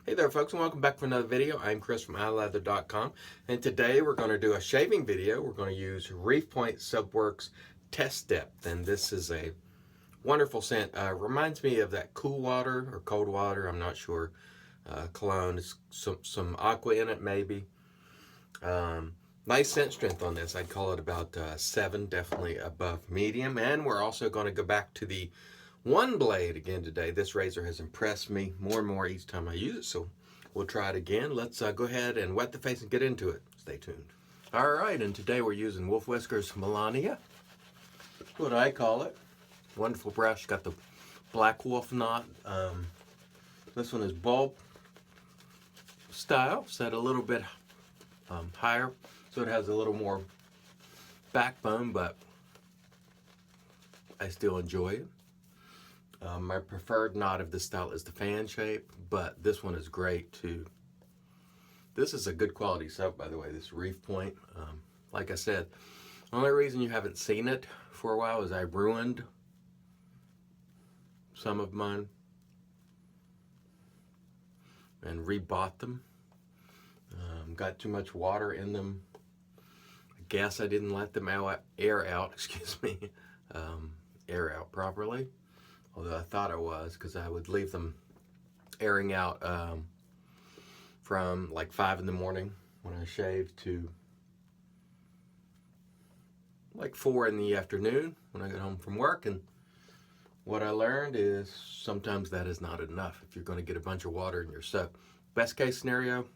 Hey there folks, and welcome back for another video. I'm Chris from iLeather.com, and today we're going to do a shaving video. We're going to use Reef Point Soapworks Test Depth, and this is a wonderful scent. Reminds me of that cool water or cold water, I'm not sure. Cologne, it's some aqua in it maybe. Nice scent strength on this. I'd call it about 7, definitely above medium. And we're also going to go back to the Oneblade again today. This razor has impressed me more and more each time I use it, so we'll try it again. Let's go ahead and wet the face and get into it. Stay tuned. All right, and today we're using Wolf Whiskers Melania. That's what I call it. Wonderful brush. Got the black wolf knot. This one is bulb style, set a little bit higher, so it has a little more backbone, but I still enjoy it. My preferred knot of this style is the fan shape, but this one is great too. This is a good quality soap, by the way, this Reef Point. Like I said, the only reason you haven't seen it for a while is I ruined some of mine and rebought them. Got too much water in them. I guess I didn't let them air out properly. Although I thought I was, because I would leave them airing out from like 5 in the morning when I shaved to like 4 in the afternoon when I got home from work. And what I learned is sometimes that is not enough if you're going to get a bunch of water in your soap. Best case scenario,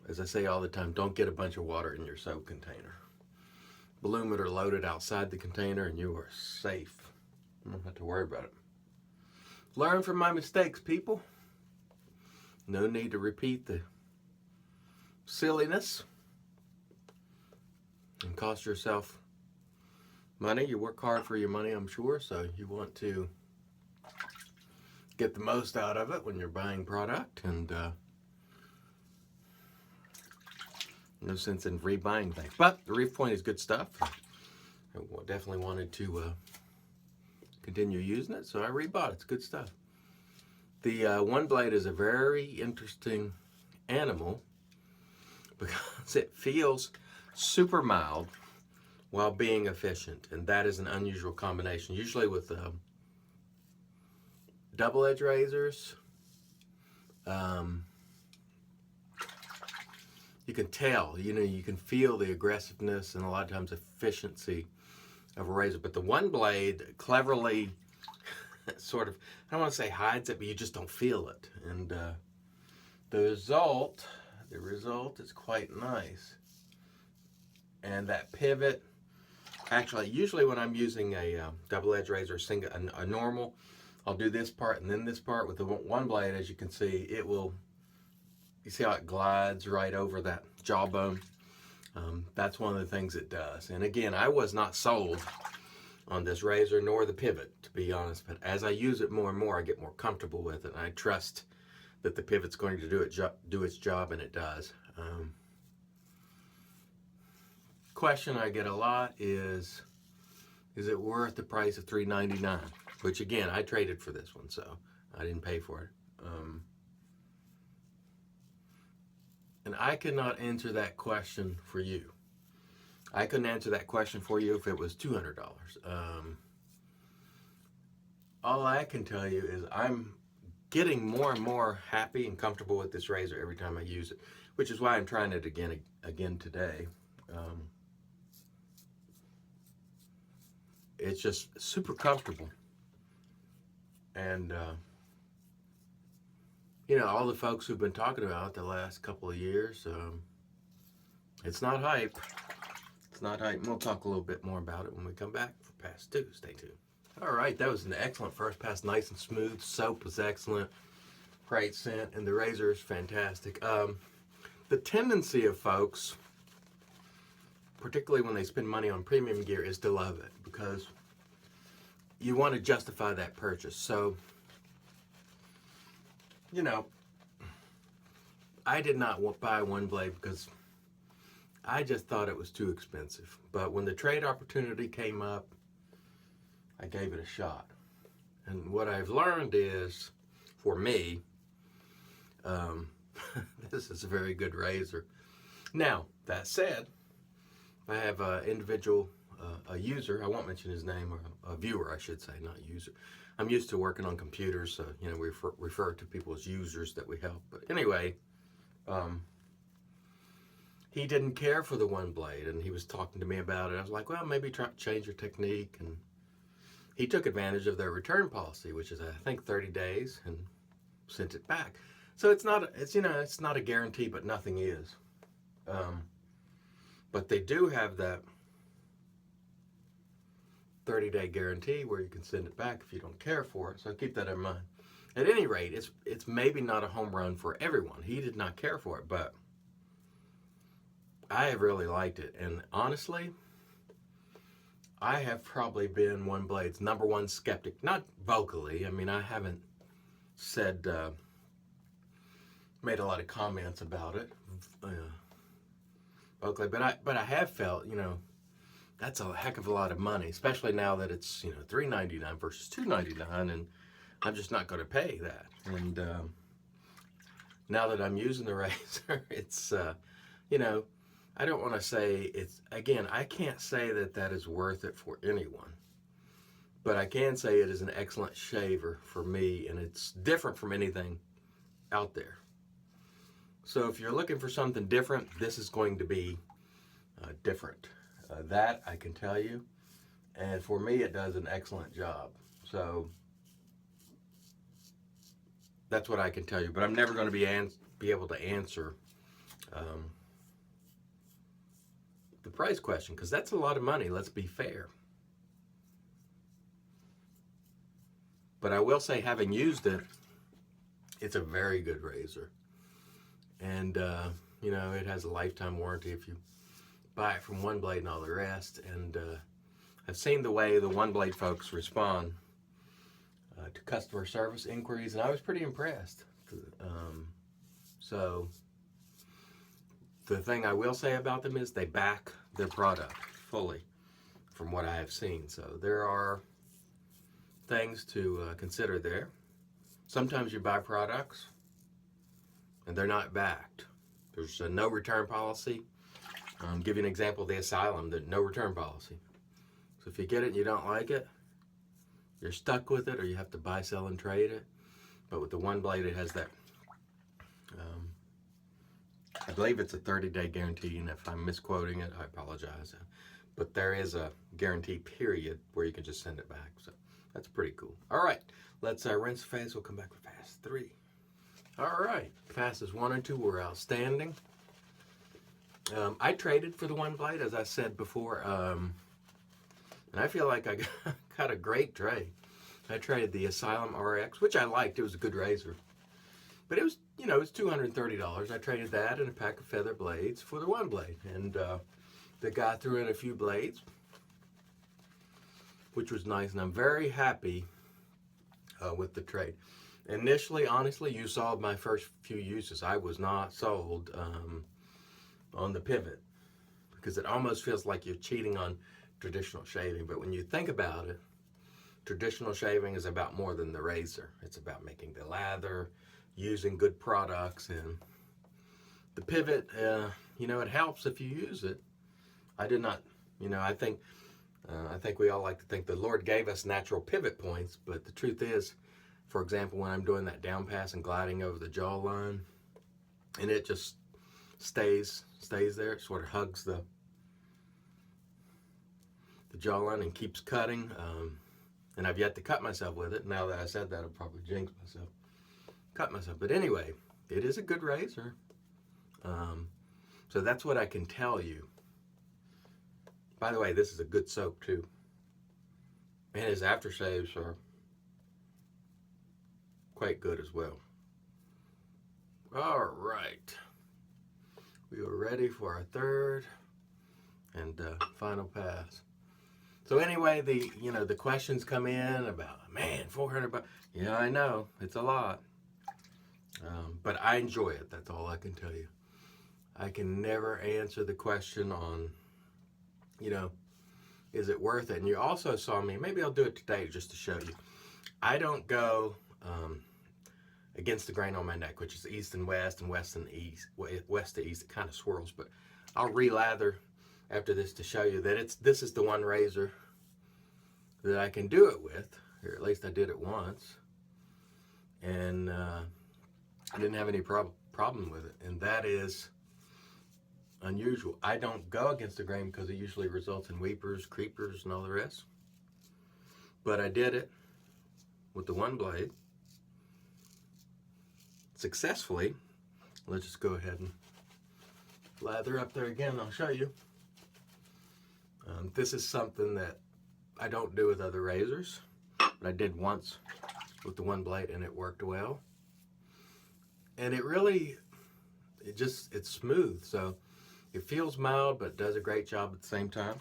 as I say all the time, don't get a bunch of water in your soap container. Balloon it or load it outside the container and you are safe. I don't have to worry about it. Learn from my mistakes, people. No need to repeat the silliness and cost yourself money. You work hard for your money, I'm sure, so you want to get the most out of it when you're buying product, and no sense in rebuying things. But the Reef Point is good stuff. I definitely wanted to continue using it, so I rebought it. It's good stuff. The Oneblade is a very interesting animal because it feels super mild while being efficient, and that is an unusual combination. Usually with double-edged razors, you can tell, you can feel the aggressiveness and a lot of times efficiency of a razor, but the Oneblade cleverly sort of, I don't want to say hides it, but you just don't feel it. And the result is quite nice. And that pivot, actually, usually when I'm using a double-edged razor, a normal, I'll do this part and then this part. With the Oneblade, as you can see, it will, you see how it glides right over that jawbone? That's one of the things it does. And again, I was not sold on this razor nor the pivot, to be honest, but as I use it more and more, I get more comfortable with it, and I trust that the pivot's going to do its job, and it does. Question I get a lot is it worth the price of $3.99? Which again, I traded for this one, so I didn't pay for it. And I cannot answer that question for you. I couldn't answer that question for you if it was $200. All I can tell you is I'm getting more and more happy and comfortable with this razor every time I use it, which is why I'm trying it again today. It's just super comfortable. And all the folks who've been talking about it the last couple of years, it's not hype. It's not hype. We'll talk a little bit more about it when we come back for pass 2. Stay tuned. All right, that was an excellent first pass. Nice and smooth. Soap was excellent. Great scent, and the razor is fantastic. The tendency of folks, particularly when they spend money on premium gear, is to love it because you want to justify that purchase. So, I did not buy Oneblade because I just thought it was too expensive. But when the trade opportunity came up, I gave it a shot. And what I've learned is, for me, Um, this is a very good razor. Now, that said, I have an individual, a user, I won't mention his name, or a viewer, I should say, not user. I'm used to working on computers, so, you know, we refer to people as users that we help. But anyway, he didn't care for the Oneblade, and he was talking to me about it. I was like, well, maybe try to change your technique. And he took advantage of their return policy, which is, I think, 30 days, and sent it back. So it's not, it's not a guarantee, but nothing is. But they do have that 30-day guarantee where you can send it back if you don't care for it. So keep that in mind. At any rate, it's maybe not a home run for everyone. He did not care for it, but I have really liked it. And honestly, I have probably been Oneblade's #1 skeptic. Not vocally. I mean, I haven't said, made a lot of comments about it vocally, but I have felt, you know, that's a heck of a lot of money, especially now that it's, you know, $3.99 versus $2.99, and I'm just not going to pay that. And now that I'm using the razor, it's, you know, I don't want to say it's, again, I can't say that that is worth it for anyone, but I can say it is an excellent shaver for me, and it's different from anything out there. So if you're looking for something different, this is going to be different. That I can tell you, and for me it does an excellent job. So that's what I can tell you, but I'm never going to be able to answer the price question, because that's a lot of money, let's be fair. But I will say, having used it, it's a very good razor. And you know, it has a lifetime warranty if you buy it from Oneblade and all the rest. And I've seen the way the Oneblade folks respond to customer service inquiries, and I was pretty impressed. So the thing I will say about them is they back their product fully, from what I have seen. So there are things to consider there. Sometimes you buy products and they're not backed. There's a no return policy. Give you an example, the Asylum, the no return policy. So if you get it and you don't like it, you're stuck with it, or you have to buy, sell, and trade it. But with the Oneblade, it has that, I believe it's a 30-day guarantee, and if I'm misquoting it, I apologize. But there is a guarantee period where you can just send it back. So that's pretty cool. All right, let's rinse the face. We'll come back with fast 3. All right, passes 1 and 2 were outstanding. I traded for the Oneblade, as I said before, and I feel like I got a great trade. I traded the Asylum RX, which I liked. It was a good razor. But it was, you know, it was $230. I traded that and a pack of feather blades for the Oneblade. And the guy threw in a few blades, which was nice. And I'm very happy with the trade. Initially, honestly, you saw my first few uses. I was not sold on the pivot, because it almost feels like you're cheating on traditional shaving. But when you think about it, traditional shaving is about more than the razor. It's about making the lather, using good products, and the pivot, you know, it helps if you use it. I did not, you know, I think we all like to think the Lord gave us natural pivot points, but the truth is, for example, when I'm doing that down pass and gliding over the jawline, and it just stays there, it sort of hugs the jawline and keeps cutting. And I've yet to cut myself with it. Now that I said that, I'll probably jinx myself. Cut myself. But anyway, it is a good razor. So that's what I can tell you. By the way, this is a good soap too. And his aftershaves are quite good as well. All right. We are ready for our third and final pass. So anyway, the questions come in about, man, $400. Yeah, I know, it's a lot. But I enjoy it. That's all I can tell you. I can never answer the question on, you know, is it worth it? And you also saw me, maybe I'll do it today just to show you. I don't go against the grain on my neck, which is east and west and east, west to east. It kind of swirls, but I'll relather after this to show you that this is the one razor that I can do it with, or at least I did it once, and I didn't have any problem with it, and that is unusual. I don't go against the grain because it usually results in weepers, creepers, and all the rest, but I did it with the Oneblade successfully. Let's just go ahead and lather up there again. I'll show you. This is something that I don't do with other razors, but I did once with the Oneblade, and it worked well. And it's smooth, so it feels mild, but does a great job at the same time.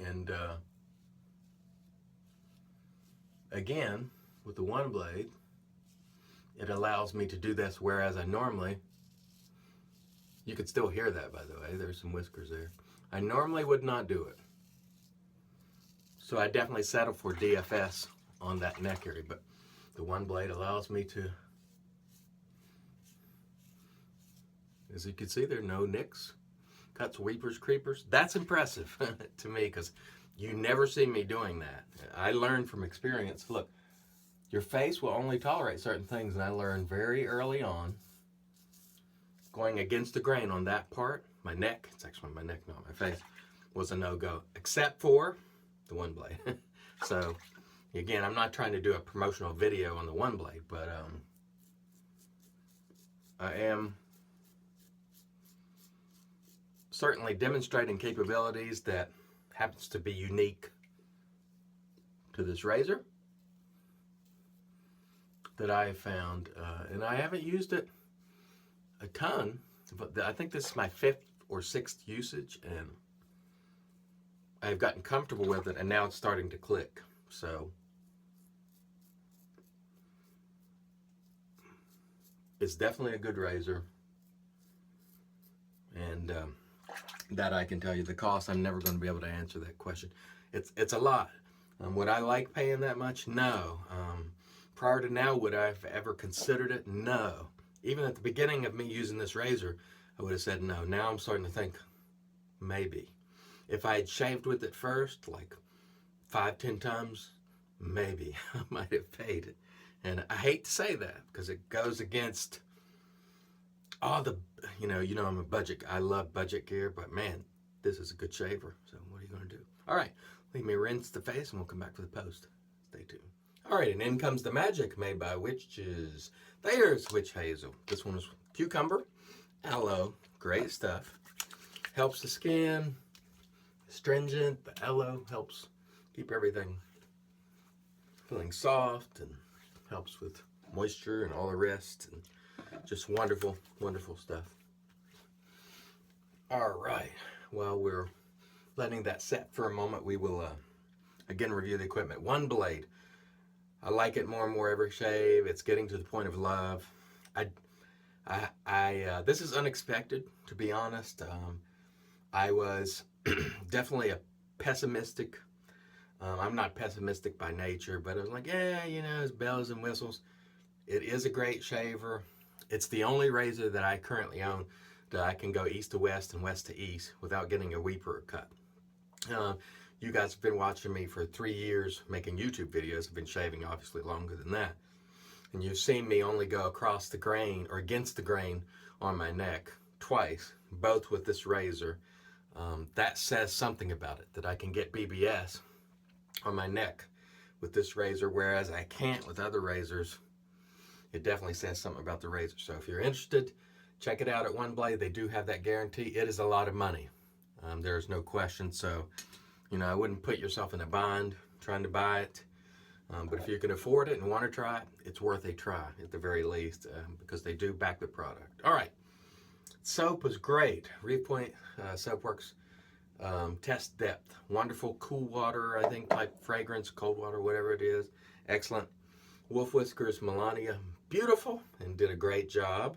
And again, with the Oneblade, it allows me to do this, whereas I normally, you could still hear that, by the way, there's some whiskers there. I normally would not do it. So I definitely settle for DFS on that neck area, but the Oneblade allows me to, as you can see, there are no nicks, cuts, weepers, creepers. That's impressive to me, because you never see me doing that. I learned from experience. Look, your face will only tolerate certain things, and I learned very early on, going against the grain on that part, my neck, it's actually my neck, not my face, was a no-go, except for the Oneblade. So, again, I'm not trying to do a promotional video on the Oneblade, but I am certainly demonstrating capabilities that happens to be unique to this razor that I have found, and I haven't used it a ton, but I think this is my 5th or 6th usage, and I've gotten comfortable with it, and now it's starting to click. So it's definitely a good razor, and that I can tell you. The cost, I'm never going to be able to answer that question. It's a lot. Would I like paying that much? No. Prior to now, would I have ever considered it? No. Even at the beginning of me using this razor, I would have said no. Now I'm starting to think maybe. If I had shaved with it first, like 5-10 times, maybe I might have paid it. And I hate to say that, because it goes against all the, you know, I'm a budget, I love budget gear, but man, this is a good shaver. So what are you going to do? All right, let me rinse the face and we'll come back for the post. Stay tuned. All right, and in comes the magic, made by Witches. Thayers Witch Hazel. This one is cucumber, aloe, great stuff. Helps the skin, astringent. The aloe helps keep everything feeling soft and helps with moisture and all the rest. And just wonderful, wonderful stuff. All right, while we're letting that set for a moment, we will again review the equipment. Oneblade. I like it more and more every shave. It's getting to the point of love. This is unexpected, to be honest. I was definitely a pessimistic. I'm not pessimistic by nature, but I was like, yeah, you know, it's bells and whistles. It is a great shaver. It's the only razor that I currently own that I can go east to west and west to east without getting a weeper cut. You guys have been watching me for 3 years making YouTube videos. I've been shaving obviously longer than that. And you've seen me only go across the grain or against the grain on my neck twice, both with this razor. That says something about it, that I can get BBS on my neck with this razor, whereas I can't with other razors. It definitely says something about the razor. So if you're interested, check it out at Oneblade. They do have that guarantee. It is a lot of money. There's no question. So, you know, I wouldn't put yourself in a bind trying to buy it. But if you can afford it and want to try it, it's worth a try at the very least, because they do back the product. All right. Soap was great. Reef Point Soapworks test depth. Wonderful cool water, I think, type fragrance, cold water, whatever it is. Excellent. Wolf Whiskers Melania, beautiful, and did a great job.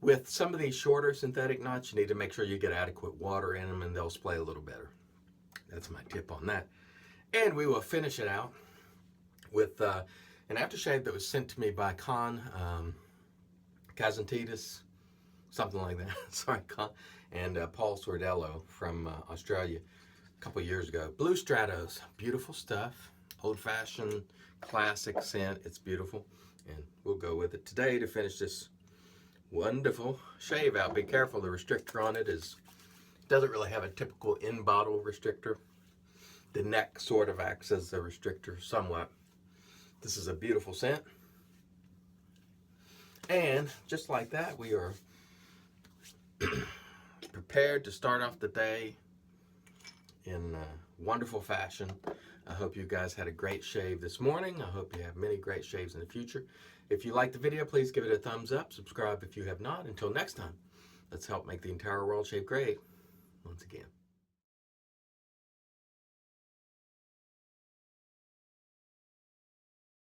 With some of these shorter synthetic knots, you need to make sure you get adequate water in them, and they'll splay a little better. That's my tip on that. And we will finish it out with an aftershave that was sent to me by Con Kazantitis, something like that. Sorry, Con, and Paul Sordello from Australia a couple years ago. Blue Stratos, beautiful stuff, old-fashioned, classic scent. It's beautiful, and we'll go with it today to finish this wonderful shave out. Be careful, the restrictor on it doesn't really have a typical in-bottle restrictor. The neck sort of acts as the restrictor somewhat. This is a beautiful scent. And just like that, we are prepared to start off the day in wonderful fashion. I hope you guys had a great shave this morning. I hope you have many great shaves in the future. If you liked the video, please give it a thumbs up. Subscribe if you have not. Until next time, let's help make the entire world shave great once again.